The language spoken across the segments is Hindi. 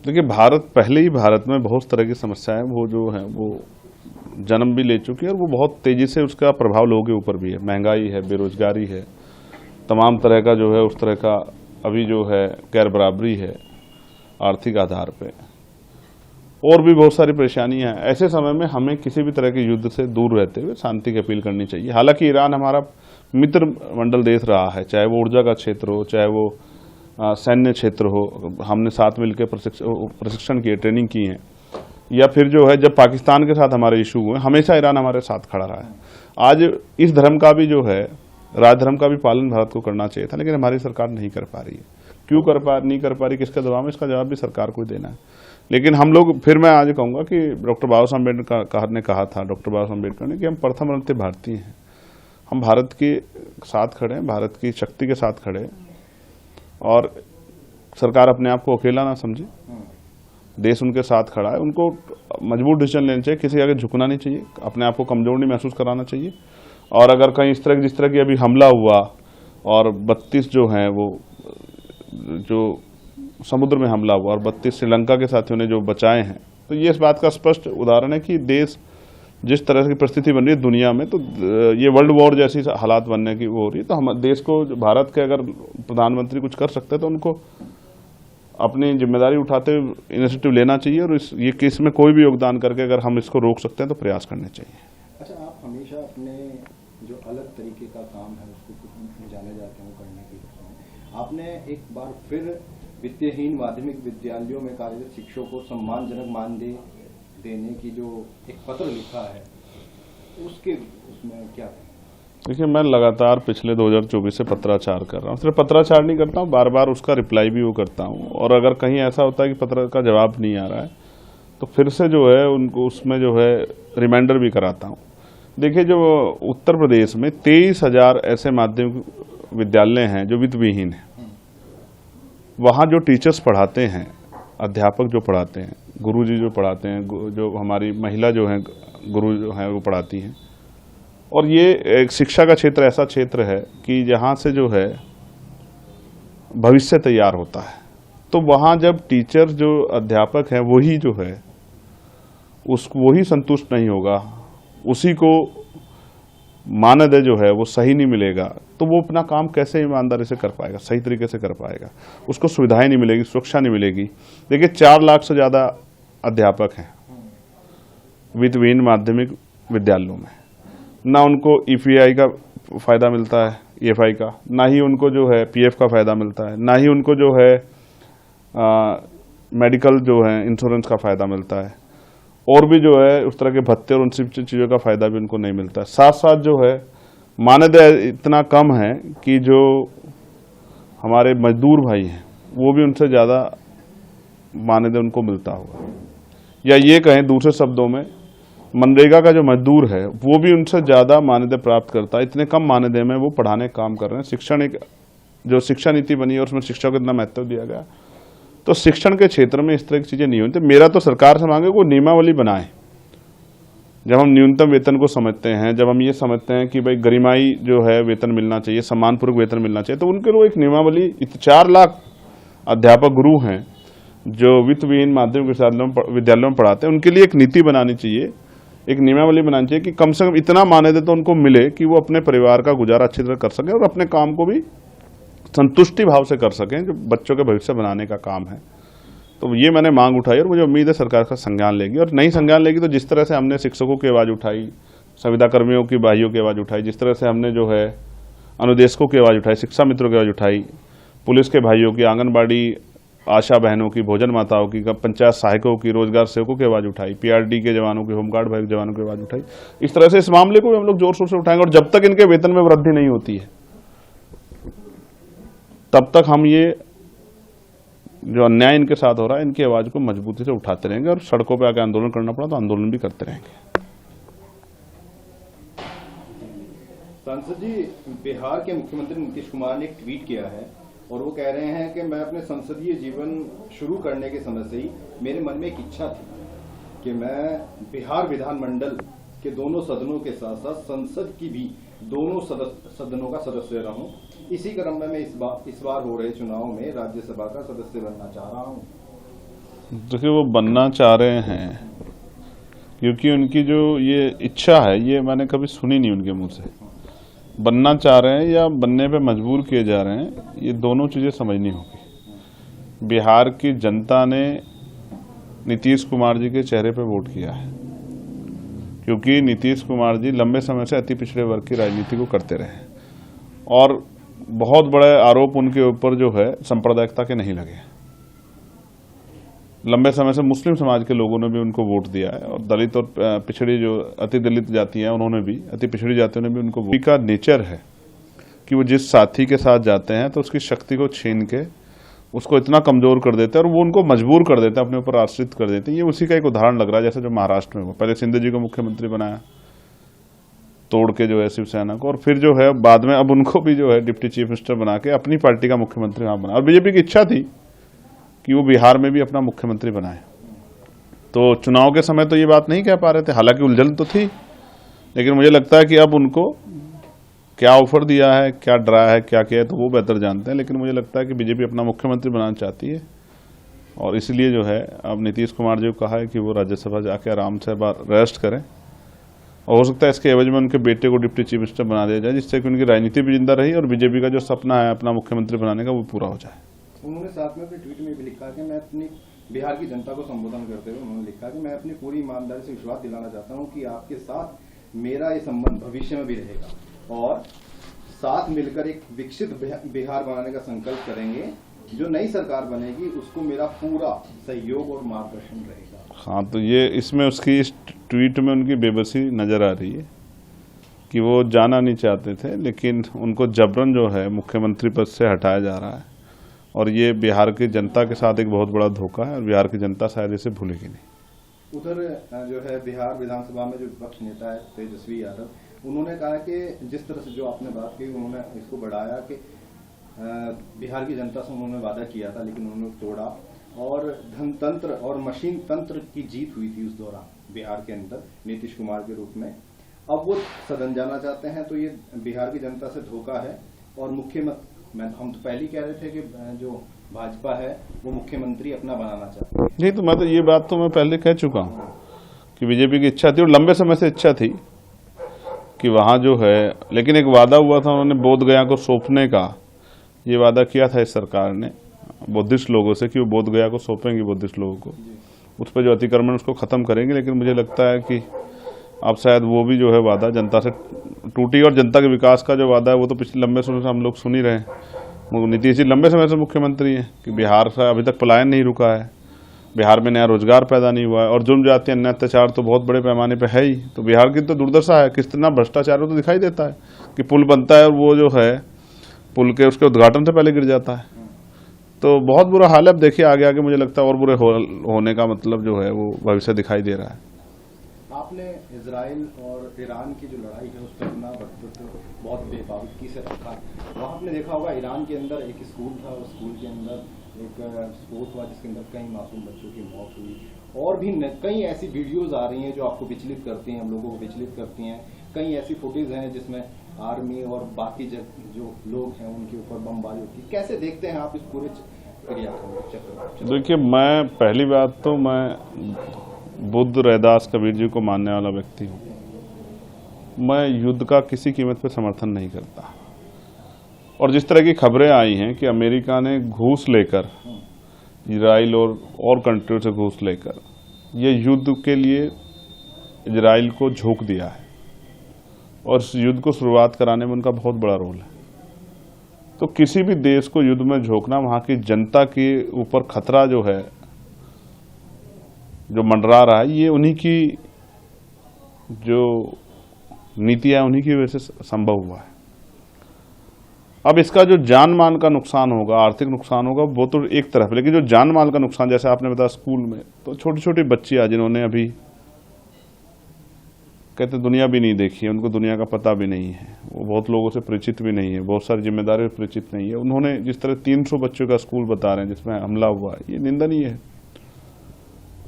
देखिए, भारत पहले ही भारत में बहुत तरह की समस्याएं वो जो है वो जन्म भी ले चुकी है और वो बहुत तेजी से उसका प्रभाव लोगों के ऊपर भी है। महंगाई है, बेरोजगारी है, तमाम तरह का जो है उस तरह का अभी जो है गैर बराबरी है आर्थिक आधार पे, और भी बहुत सारी परेशानियां हैं। ऐसे समय में हमें किसी भी तरह के युद्ध से दूर रहते हुए शांति की अपील करनी चाहिए। हालांकि ईरान हमारा मित्र मंडल देश रहा है, चाहे वो ऊर्जा का क्षेत्र हो, चाहे वो सैन्य क्षेत्र हो, हमने साथ मिलकर प्रशिक्षण किए, ट्रेनिंग की है, या फिर जो है जब पाकिस्तान के साथ हमारे इशू हुए हमेशा ईरान हमारे साथ खड़ा रहा है। आज इस धर्म का भी जो है राजधर्म का भी पालन भारत को करना चाहिए था, लेकिन हमारी सरकार नहीं कर पा रही है। क्यों नहीं कर पा रही, किसका दबाव में, इसका जवाब भी सरकार को ही देना है। लेकिन हम लोग, फिर मैं आज कहूंगा कि डॉक्टर बाबा साहब अम्बेडकर ने कहा था, डॉक्टर बाबा साहब अम्बेडकर ने, कि हम प्रथम रंगते भारतीय हैं। हम भारत के साथ खड़े हैं, भारत की शक्ति के साथ खड़े हैं, और सरकार अपने आप को अकेला ना समझे, देश उनके साथ खड़ा है। उनको मजबूत डिसीजन लेना चाहिए, किसी आगे झुकना नहीं चाहिए, अपने आप को कमजोर नहीं महसूस कराना चाहिए। और अगर कहीं जिस तरह की अभी हमला हुआ और 32 जो हैं वो जो समुद्र में हमला हुआ और 32 श्रीलंका के साथियों ने जो बचाए हैं, तो ये इस बात का स्पष्ट उदाहरण है कि देश जिस तरह की परिस्थिति बन रही है दुनिया में, तो ये वर्ल्ड वॉर जैसी हालात बनने की वो हो रही है। तो हम देश को, भारत के अगर प्रधानमंत्री कुछ कर सकते हैं तो उनको अपनी जिम्मेदारी उठाते हुए इनिशिएटिव लेना चाहिए, और ये केस में कोई भी योगदान करके अगर हम इसको रोक सकते हैं तो प्रयास करने चाहिए। अच्छा, आप हमेशा अपने जो अलग तरीके का काम है उसको जाने जाते हैं करने की, आपने एक बार फिर वित्तहीन माध्यमिक विद्यालयों में कार्यरत शिक्षकों को सम्मानजनक मानदेय देने की जो एक पत्र लिखा है, उसमें क्या है? देखिए, मैं लगातार पिछले 2024 से पत्राचार कर रहा हूँ। सिर्फ पत्राचार नहीं करता हूँ, बार बार उसका रिप्लाई भी वो करता हूँ, और अगर कहीं ऐसा होता है कि पत्र का जवाब नहीं आ रहा है तो फिर से जो है उनको उसमें जो है रिमाइंडर भी कराता हूँ। देखिए, जो उत्तर प्रदेश में 23,000 ऐसे माध्यमिक विद्यालय हैं जो वित्त विहीन हैं। वहाँ जो टीचर्स पढ़ाते हैं, अध्यापक जो पढ़ाते हैं, गुरुजी जो पढ़ाते हैं, जो हमारी महिला जो हैं गुरु जो हैं वो पढ़ाती हैं, और ये एक शिक्षा का क्षेत्र ऐसा क्षेत्र है कि जहाँ से जो है भविष्य तैयार होता है। तो वहाँ जब टीचर जो अध्यापक हैं वही जो है वही संतुष्ट नहीं होगा, उसी को मानदेय जो है वो सही नहीं मिलेगा, तो वो अपना काम कैसे ईमानदारी से कर पाएगा, सही तरीके से कर पाएगा? उसको सुविधाएं नहीं मिलेगी, सुरक्षा नहीं मिलेगी। देखिए, 4 लाख से ज़्यादा अध्यापक हैं वित्तहीन माध्यमिक विद्यालयों में, ना उनको ईपीआई का फ़ायदा मिलता है, ईएफआई का, ना ही उनको जो है पीएफ का फ़ायदा मिलता है, ना ही उनको जो है मेडिकल जो है इंश्योरेंस का फ़ायदा मिलता है, और भी जो है उस तरह के भत्ते और उन सब चीज़ों का फ़ायदा भी उनको नहीं मिलता है। साथ साथ जो है मानदेय इतना कम है कि जो हमारे मजदूर भाई हैं वो भी उनसे ज़्यादा मानदेय उनको मिलता होगा, या ये कहें दूसरे शब्दों में, मनरेगा का जो मजदूर है वो भी उनसे ज़्यादा मानदेय प्राप्त करता है। इतने कम मानदेय में वो पढ़ाने काम कर रहे हैं। शिक्षण एक जो शिक्षा नीति बनी है उसमें शिक्षा को इतना महत्व दिया गया, तो शिक्षण के क्षेत्र में इस तरह की चीज़ें नहीं होती। मेरा तो सरकार से मांगे को नियमावली बनाए। जब हम न्यूनतम वेतन को समझते हैं, जब हम ये समझते हैं कि भाई गरिमाई जो है वेतन मिलना चाहिए, सम्मानपूर्वक वेतन मिलना चाहिए, तो उनके लिए एक नियमावली, 4 लाख अध्यापक गुरु हैं जो वित्तहीन माध्यमिक विद्यालयों में पढ़ाते हैं, उनके लिए एक नीति बनानी चाहिए, एक नियमावली बनानी चाहिए कि कम से कम इतना मानदेय तो उनको मिले कि वो अपने परिवार का गुजारा अच्छी तरह कर सकें और अपने काम को भी संतुष्टि भाव से कर सकें, जो बच्चों के भविष्य बनाने का काम है। तो ये मैंने मांग उठाई और मुझे उम्मीद है सरकार का संज्ञान लेगी, और नहीं संज्ञान लेगी तो जिस तरह से हमने शिक्षकों की आवाज़ उठाई, संविदा कर्मियों की भाइयों की आवाज़ उठाई, जिस तरह से हमने जो है अनुदेशकों की आवाज़ उठाई, शिक्षा मित्रों की आवाज़ उठाई, पुलिस के भाइयों की, आंगनबाड़ी आशा बहनों की, भोजन माताओं की, पंचायत सहायकों की, रोजगार सेवकों की आवाज़ उठाई, पीआरडी के जवानों की, होमगार्ड भाई जवानों की आवाज़ उठाई, इस तरह से इस मामले को भी हम लोग जोर शोर से उठाएंगे। और जब तक इनके वेतन में वृद्धि नहीं होती है तब तक हम ये जो अन्याय इनके साथ हो रहा है इनकी आवाज को मजबूती से उठाते रहेंगे, और सड़कों पे आके आंदोलन करना पड़ा तो आंदोलन भी करते रहेंगे। सांसद जी, बिहार के मुख्यमंत्री नीतीश कुमार ने एक ट्वीट किया है और वो कह रहे हैं कि मैं अपने संसदीय जीवन शुरू करने के समय से ही मेरे मन में एक इच्छा थी कि मैं बिहार विधानमंडल के दोनों सदनों के साथ साथ संसद की भी दोनों सदनों का सदस्य रहूं। इसी क्रम में मैं इस बार हो रहे चुनाव में राज्यसभा का सदस्य बनना चाह रहा हूं। देखिए वो बनना चाह रहे हैं क्योंकि उनकी जो ये इच्छा है ये मैंने कभी सुनी नहीं उनके मुंह से। बनना चाह रहे हैं या बनने पे मजबूर किए जा रहे हैं, ये दोनों चीज़ें समझनी होगी। बिहार की जनता ने नीतीश कुमार जी के चेहरे पे वोट किया है क्योंकि नीतीश कुमार जी लंबे समय से अति पिछड़े वर्ग की राजनीति को करते रहे और बहुत बड़े आरोप उनके ऊपर जो है सांप्रदायिकता के नहीं लगे। लंबे समय से मुस्लिम समाज के लोगों ने भी उनको वोट दिया है और दलित और पिछड़ी जो अति दलित जाति हैं उन्होंने भी, अति पिछड़ी जातियों ने भी उनको वोट। का नेचर है कि वो जिस साथी के साथ जाते हैं तो उसकी शक्ति को छीन के उसको इतना कमजोर कर देते हैं और वो उनको मजबूर कर देते हैं, अपने ऊपर आश्रित कर देते हैं। ये उसी का एक उदाहरण लग रहा है, जैसे जो महाराष्ट्र में हुआ। पहले शिंदे जी को मुख्यमंत्री बनाया तोड़ के जो है शिवसेना को, और फिर जो है बाद में अब उनको भी जो है डिप्टी चीफ मिनिस्टर बना के अपनी पार्टी का मुख्यमंत्री वहां बना। और बीजेपी की इच्छा थी कि वो बिहार में भी अपना मुख्यमंत्री बनाए। तो चुनाव के समय तो ये बात नहीं कह पा रहे थे, हालांकि उलझन तो थी, लेकिन मुझे लगता है कि अब उनको क्या ऑफर दिया है, क्या डराया है, क्या किया है, तो वो बेहतर जानते हैं। लेकिन मुझे लगता है कि बीजेपी अपना मुख्यमंत्री बनाना चाहती है और इसलिए जो है अब नीतीश कुमार जी को कहा है कि वो राज्यसभा जाके आराम से रेस्ट करें और हो सकता है इसके एवज में उनके बेटे को डिप्टी चीफ मिनिस्टर बना दिया जाए, जिससे कि उनकी राजनीति भी जिंदा रही और बीजेपी का जो सपना है अपना मुख्यमंत्री बनाने का वो पूरा हो जाए। उन्होंने साथ में अपने ट्वीट में भी लिखा कि मैं अपनी बिहार की जनता को संबोधन करते हुए उन्होंने लिखा कि मैं अपनी पूरी ईमानदारी से विश्वास दिलाना चाहता हूं कि आपके साथ मेरा ये संबंध भविष्य में भी रहेगा और साथ मिलकर एक विकसित बिहार बनाने का संकल्प करेंगे। जो नई सरकार बनेगी उसको मेरा पूरा सहयोग और मार्गदर्शन रहेगा। हाँ, तो ये इसमें उसकी इस ट्वीट में उनकी बेबसी नजर आ रही है कि वो जाना नहीं चाहते थे, लेकिन उनको जबरन जो है मुख्यमंत्री पद से हटाया जा रहा है और ये बिहार की जनता के साथ एक बहुत बड़ा धोखा है और बिहार की जनता शायद इसे भूलेगी नहीं। उधर जो है बिहार विधानसभा में जो विपक्ष नेता है तेजस्वी यादव, उन्होंने कहा कि जिस तरह से जो आपने बात की उन्होंने इसको बढ़ाया कि बिहार की जनता से उन्होंने वादा किया था लेकिन उन्होंने तोड़ा और धनतंत्र और मशीन तंत्र की जीत हुई थी उस दौरान बिहार के अंदर नीतीश कुमार के रूप में। अब वो सदन जाना चाहते हैं तो ये बिहार की जनता से धोखा है और हम तो पहले ही कह रहे थे कि जो भाजपा है वो मुख्यमंत्री अपना बनाना चाहती है। नहीं, तो मैं तो ये बात तो मैं पहले कह चुका हूँ कि बीजेपी की इच्छा थी और लंबे समय से इच्छा थी कि वहाँ जो है, लेकिन एक वादा हुआ था उन्होंने बोध गया को सौंपने का, ये वादा किया था इस सरकार ने बौद्धिस्ट लोगों से कि वो बोध गया को सौंपेंगे बौद्धिस्ट लोगों को, उस पर जो अतिक्रमण उसको खत्म करेंगे। लेकिन मुझे लगता है कि अब शायद वो भी जो है वादा जनता से टूटी और जनता के विकास का जो वादा है वो तो पिछले लंबे समय से हम लोग सुन ही रहे हैं। नीतीश जी लंबे समय से मुख्यमंत्री हैं कि बिहार से अभी तक पलायन नहीं रुका है, बिहार में नया रोजगार पैदा नहीं हुआ है और जुर्म जाति अन्य अत्याचार तो बहुत बड़े पैमाने पे है ही। तो बिहार की तो दुर्दशा है, कितना भ्रष्टाचार तो दिखाई देता है कि पुल बनता है और वो जो है पुल के उसके उद्घाटन से पहले गिर जाता है। तो बहुत बुरा हाल है। अब देखिए आगे आगे मुझे लगता है और बुरे होने का मतलब जो है वो भविष्य दिखाई दे रहा है। आपने इजराइल और ईरान की जो लड़ाई है उस पर अपना वक्तव्य बहुत बेबाकी से रखा। वहाँ आपने देखा होगा ईरान के अंदर एक स्कूल था, उस स्कूल के अंदर एक स्पोर्ट हुआ जिसके अंदर कई मासूम बच्चों की मौत हुई और भी कई ऐसी वीडियोज आ रही हैं जो आपको विचलित करती हैं, हम लोगों को विचलित करती हैं। कई ऐसी फुटेज हैं जिसमें आर्मी और बाकी जो लोग हैं उनके ऊपर बमबारी होती है। कैसे देखते हैं आप इस पूरे क्रियाक्रम? देखिए, मैं पहली बात तो मैं बुद्ध, रैदास, कबीर जी को मानने वाला व्यक्ति हूँ। मैं युद्ध का किसी कीमत पर समर्थन नहीं करता और जिस तरह की खबरें आई हैं कि अमेरिका ने घूस लेकर इजराइल और कंट्रियों से घूस लेकर ये युद्ध के लिए इजराइल को झोंक दिया है और इस युद्ध को शुरुआत कराने में उनका बहुत बड़ा रोल है। तो किसी भी देश को युद्ध में झोंकना वहां की जनता के ऊपर खतरा जो है, जो मंडरा रहा है, ये उन्हीं की जो नीतियां उन्हीं की वजह से संभव हुआ है। अब इसका जो जान माल का नुकसान होगा, आर्थिक नुकसान होगा, वो तो एक तरफ, लेकिन जो जान माल का नुकसान, जैसे आपने बताया स्कूल में, तो छोटी छोटी बच्चियां जिन्होंने अभी कहते दुनिया भी नहीं देखी है, उनको दुनिया का पता भी नहीं है, वो बहुत लोगों से परिचित भी नहीं है, बहुत सारी जिम्मेदारियों से परिचित नहीं है, उन्होंने जिस तरह 300 बच्चों का स्कूल बता रहे हैं जिसमें हमला हुआ है, ये निंदनीय है।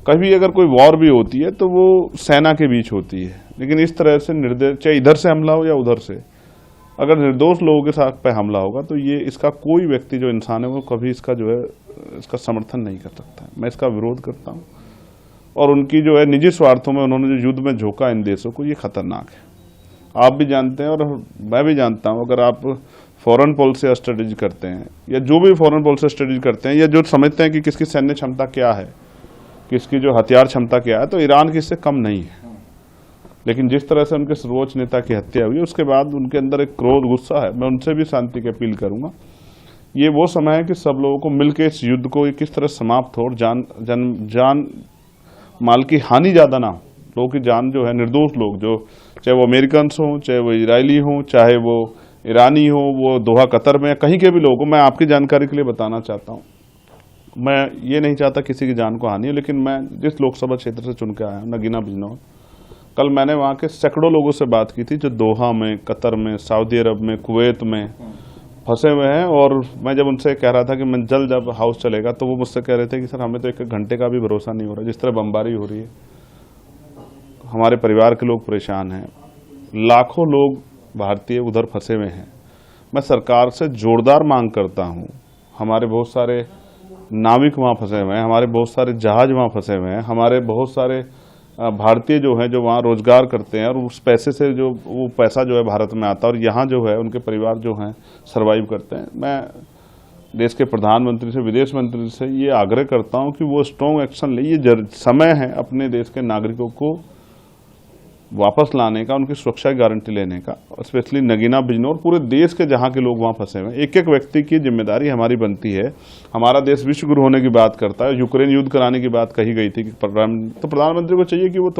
कभी अगर कोई वॉर भी होती है तो वो सेना के बीच होती है, लेकिन इस तरह से निर्दय, चाहे इधर से हमला हो या उधर से, अगर निर्दोष लोगों के साथ पे हमला होगा तो ये इसका कोई व्यक्ति जो इंसान है वो कभी इसका जो है इसका समर्थन नहीं कर सकता है। मैं इसका विरोध करता हूँ और उनकी जो है निजी स्वार्थों में उन्होंने जो युद्ध में झोंका इन देशों को, ये खतरनाक है। आप भी जानते हैं और मैं भी जानता हूँ, अगर आप फॉरेन पॉलिसी स्टडीज करते हैं या जो भी फॉरेन पॉलिसी स्टडीज करते हैं या जो समझते हैं कि किसकी सैन्य क्षमता क्या है, किसकी जो हथियार क्षमता क्या है, तो ईरान की इससे कम नहीं है। लेकिन जिस तरह से उनके सर्वोच्च नेता की हत्या हुई उसके बाद उनके अंदर एक क्रोध, गुस्सा है। मैं उनसे भी शांति की अपील करूंगा। ये वो समय है कि सब लोगों को मिलकर इस युद्ध को किस तरह समाप्त हो और जान माल की हानि ज्यादा ना हो। लोगों की जान जो है, निर्दोष लोग जो, चाहे वो अमेरिकन हों, चाहे वो इजरायली हों, चाहे वो ईरानी हो, वो दोहा कतर में, कहीं के भी लोगों, मैं आपकी जानकारी के लिए बताना चाहता हूँ, मैं ये नहीं चाहता किसी की जान को हानि हो। लेकिन मैं जिस लोकसभा क्षेत्र से चुन के आया हूँ, नगीना बिजनौर, कल मैंने वहाँ के सैकड़ों लोगों से बात की थी जो दोहा में, कतर में, सऊदी अरब में, कुवैत में फंसे हुए हैं। और मैं जब उनसे कह रहा था कि मैं जल्द जब हाउस चलेगा, तो वो मुझसे कह रहे थे कि सर हमें तो एक घंटे का भी भरोसा नहीं हो रहा, जिस तरह बमबारी हो रही है। हमारे परिवार के लोग परेशान हैं, लाखों लोग भारतीय उधर फंसे हुए हैं। मैं सरकार से जोरदार मांग करता हूँ, हमारे बहुत सारे नाविक वहाँ फंसे हुए हैं, हमारे बहुत सारे जहाज वहाँ फंसे हुए हैं, हमारे बहुत सारे भारतीय जो हैं जो वहाँ रोजगार करते हैं और उस पैसे से जो वो पैसा जो है भारत में आता है और यहाँ जो है उनके परिवार जो हैं सर्वाइव करते हैं। मैं देश के प्रधानमंत्री से, विदेश मंत्री से ये आग्रह करता हूँ कि वो स्ट्रॉन्ग एक्शन ले। ये समय है अपने देश के नागरिकों को वापस लाने का, उनकी सुरक्षा की गारंटी लेने का। स्पेशली नगीना बिजनौर, पूरे देश के जहाँ के लोग वहाँ फंसे हुए हैं, एक एक व्यक्ति की जिम्मेदारी हमारी बनती है। हमारा देश विश्व गुरु होने की बात करता है, यूक्रेन युद्ध कराने की बात कही गई थी कि तो प्रधानमंत्री को चाहिए कि वो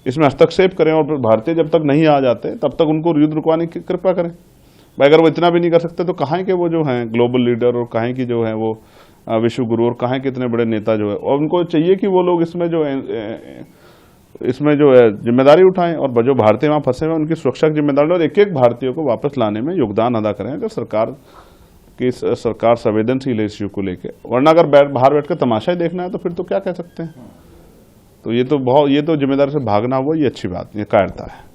इसमें हस्तक्षेप करें और भारतीय जब तक नहीं आ जाते तब तक उनको युद्ध रुकवाने की कृपा करें। भाई अगर वो इतना भी नहीं कर सकते तो कहाँ के वो जो हैं ग्लोबल लीडर और कहाँ की जो है वो विश्व गुरु और कहाँ के इतने बड़े नेता जो है, और उनको चाहिए कि वो लोग इसमें जो है जिम्मेदारी उठाएं और जो भारतीय वहाँ फंसे हुए उनकी सुरक्षा की जिम्मेदारी और एक एक भारतीय को वापस लाने में योगदान अदा करें। अगर सरकार संवेदनशील है इस युग को लेकर, वरना अगर बाहर बैठ कर तमाशा ही देखना है तो फिर तो क्या कह सकते हैं। तो ये तो जिम्मेदारी से भागना हुआ, ये अच्छी बात नहीं, कायरता है।